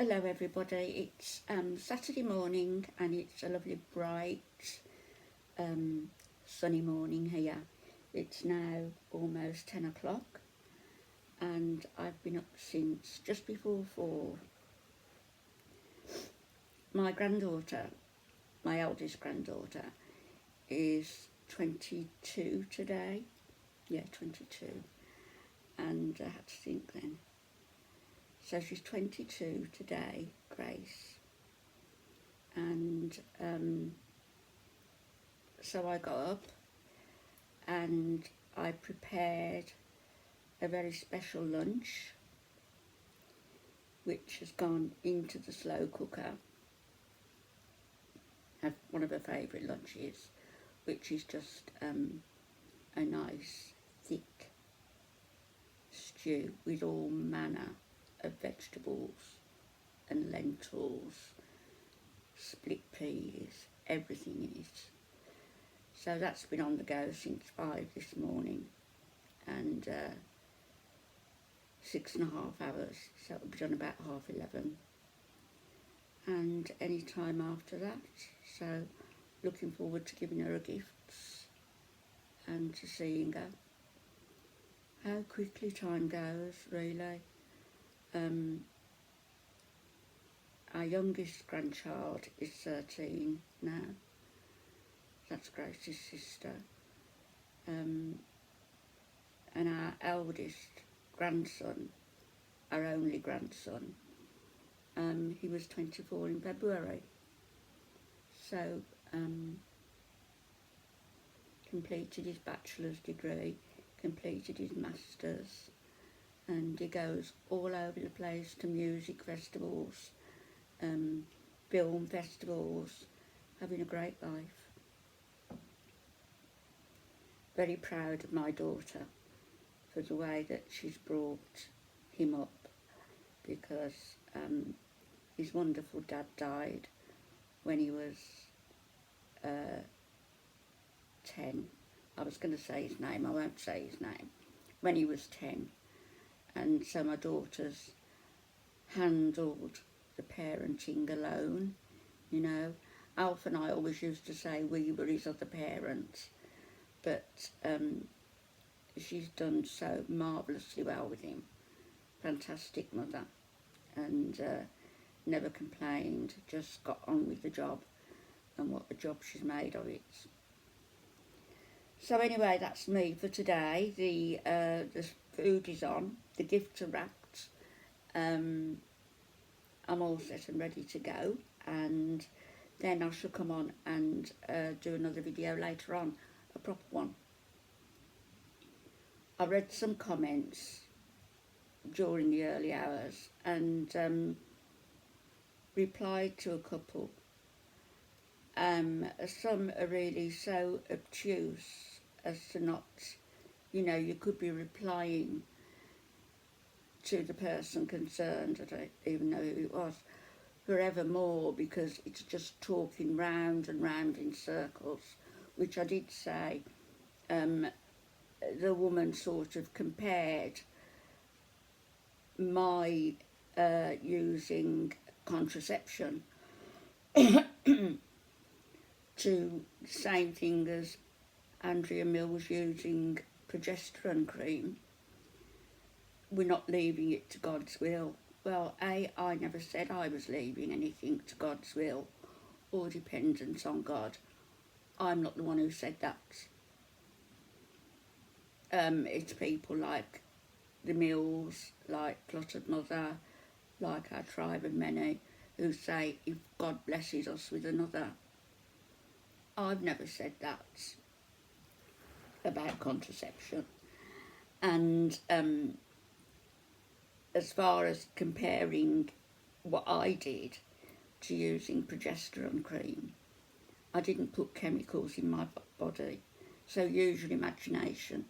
Hello everybody, it's Saturday morning and it's a lovely bright sunny morning here. It's now almost 10 o'clock and I've been up since just before 4. My granddaughter, my eldest granddaughter, is 22 today. Yeah, 22. And I had to think then. So she's 22 today, Grace. And so I got up and I prepared a very special lunch which has gone into the slow cooker. One of her favourite lunches, which is just a nice thick stew with all manner of vegetables and lentils, split peas, everything in it. So that's been on the go since 5 this morning and 6.5 hours, so it'll be done about 11:30 and any time after that. So looking forward to giving her her gifts and to seeing her. How quickly time goes, really. Our youngest grandchild is 13 now. That's Grace's sister. And our eldest grandson, our only grandson, he was 24 in February. So, completed his bachelor's degree, completed his master's, and he goes all over the place to music festivals, film festivals, having a great life. Very proud of my daughter for the way that she's brought him up, because his wonderful dad died when he was 10. I was going to say his name, I won't say his name. When he was 10. And so my daughter's handled the parenting alone, you know. Alf and I always used to say we were his other parents, but she's done so marvellously well with him. Fantastic mother, and never complained, just got on with the job, and what a job she's made of it. So anyway, that's me for today. The food is on, the gifts are wrapped, I'm all set and ready to go, and then I shall come on and do another video later on, a proper one. I read some comments during the early hours and replied to a couple. Some are really so obtuse as to not, you know, you could be replying to the person concerned, I don't even know who it was, forevermore, because it's just talking round and round in circles, which I did say. The woman sort of compared my using contraception to the same thing as Andrea Mills using progesterone cream. We're not leaving it to God's will. Well, I never said I was leaving anything to God's will or dependence on God. I'm not the one who said that. It's people like the Mills, like Clotted Mother, like our tribe of many, who say if God blesses us with another. I've never said that about contraception. And as far as comparing what I did to using progesterone cream, I didn't put chemicals in my body, so use your imagination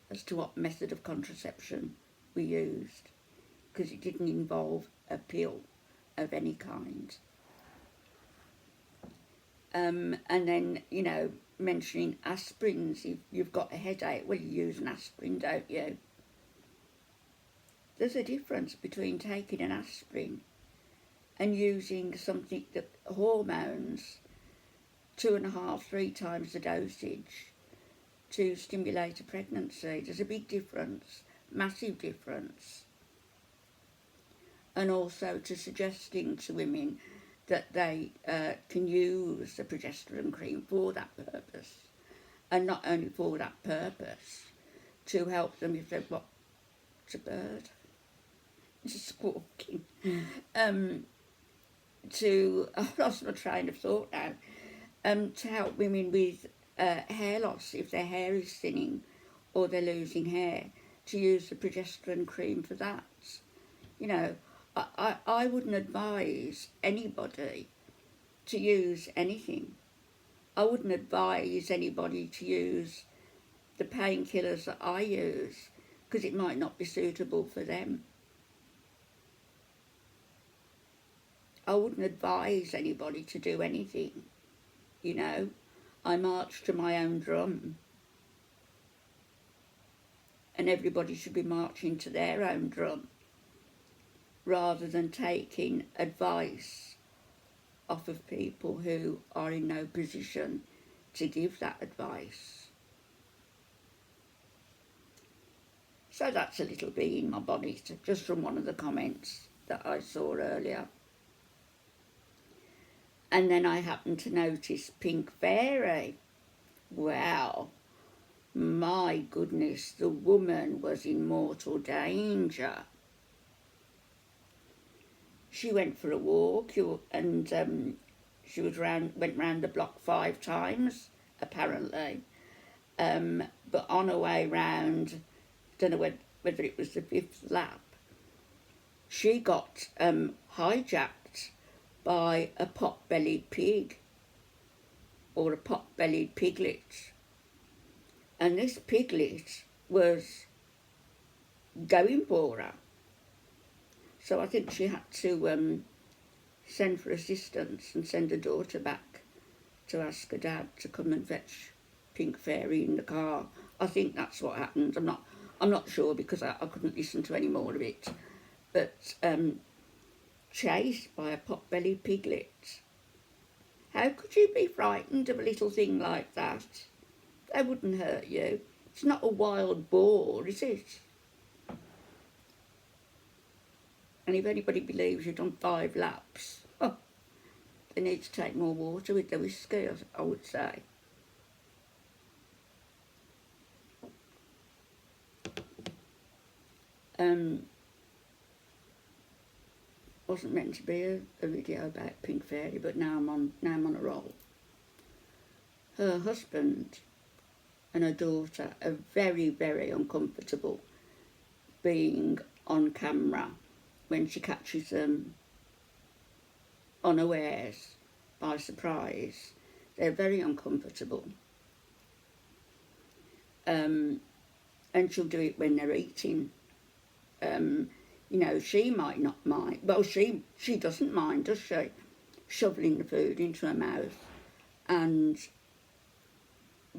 as to what method of contraception we used, because it didn't involve a pill of any kind. And then, you know, mentioning aspirins, if you've got a headache, well, you use an aspirin, don't you? There's a difference between taking an aspirin and using something that hormones 2.5, 3 times the dosage to stimulate a pregnancy. There's a big difference, massive difference. And also to suggesting to women that they can use the progesterone cream for that purpose, and not only for that purpose, to help them if they've got a bird just squawking. I've lost my train of thought now. To help women with hair loss, if their hair is thinning or they're losing hair, to use the progesterone cream for that. You know, I wouldn't advise anybody to use anything. I wouldn't advise anybody to use the painkillers that I use, because it might not be suitable for them. I wouldn't advise anybody to do anything, you know. I march to my own drum, and everybody should be marching to their own drum, rather than taking advice off of people who are in no position to give that advice. So that's a little bee in my bonnet, just from one of the comments that I saw earlier. And then I happened to notice Pink Fairy. Wow, my goodness, the woman was in mortal danger. She went for a walk, and she went round the block 5 times, apparently. But on her way round, don't know whether it was the 5th lap, she got hijacked by a pot-bellied pig, or a pot-bellied piglet. And this piglet was going for her. So I think she had to send for assistance and send her daughter back to ask her dad to come and fetch Pink Fairy in the car. I think that's what happened. I'm not sure, because I couldn't listen to any more of it. But chased by a pot-bellied piglet. How could you be frightened of a little thing like that? They wouldn't hurt you. It's not a wild boar, is it? And if anybody believes you've done 5 laps, they need to take more water with their whiskey, I would say. Wasn't meant to be a video about Pink Fairy, but now I'm on a roll. Her husband and her daughter are very, very uncomfortable being on camera when she catches them unawares, by surprise. They're very uncomfortable. And she'll do it when they're eating. You know, she might not mind. Well, she doesn't mind, does she? Shoveling the food into her mouth and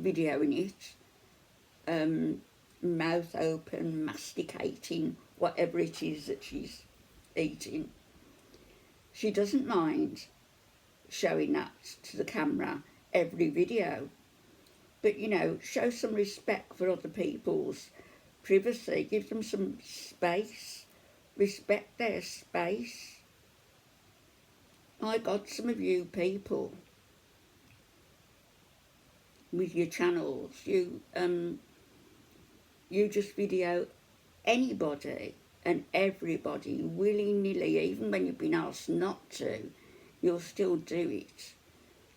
videoing it. Mouth open, masticating, whatever it is that she's eating. She doesn't mind showing that to the camera every video. But, you know, show some respect for other people's privacy. Give them some space. Respect their space. My God, some of you people with your channels, you just video anybody and everybody willy-nilly, even when you've been asked not to, you'll still do it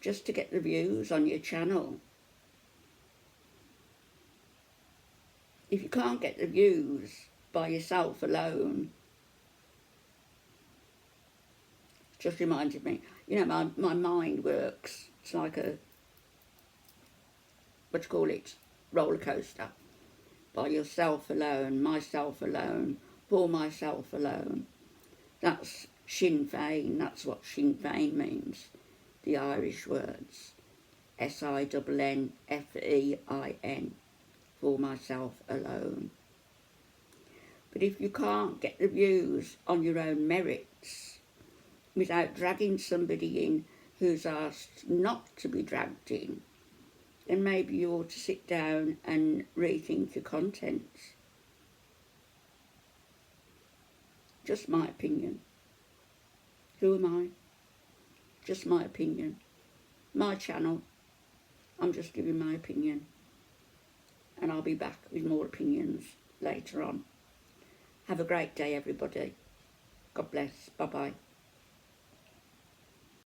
just to get the views on your channel. If you can't get the views by yourself alone, just reminded me, you know, my mind works. It's like a, what do you call it, roller coaster. By yourself alone, myself alone, for myself alone. That's Sinn Féin. That's what Sinn Féin means, the Irish words. SINNFEIN, for myself alone. But if you can't get the views on your own merits, without dragging somebody in who's asked not to be dragged in, then maybe you ought to sit down and rethink your contents. Just my opinion. Who am I? Just my opinion. My channel. I'm just giving my opinion. And I'll be back with more opinions later on. Have a great day, everybody. God bless. Bye-bye.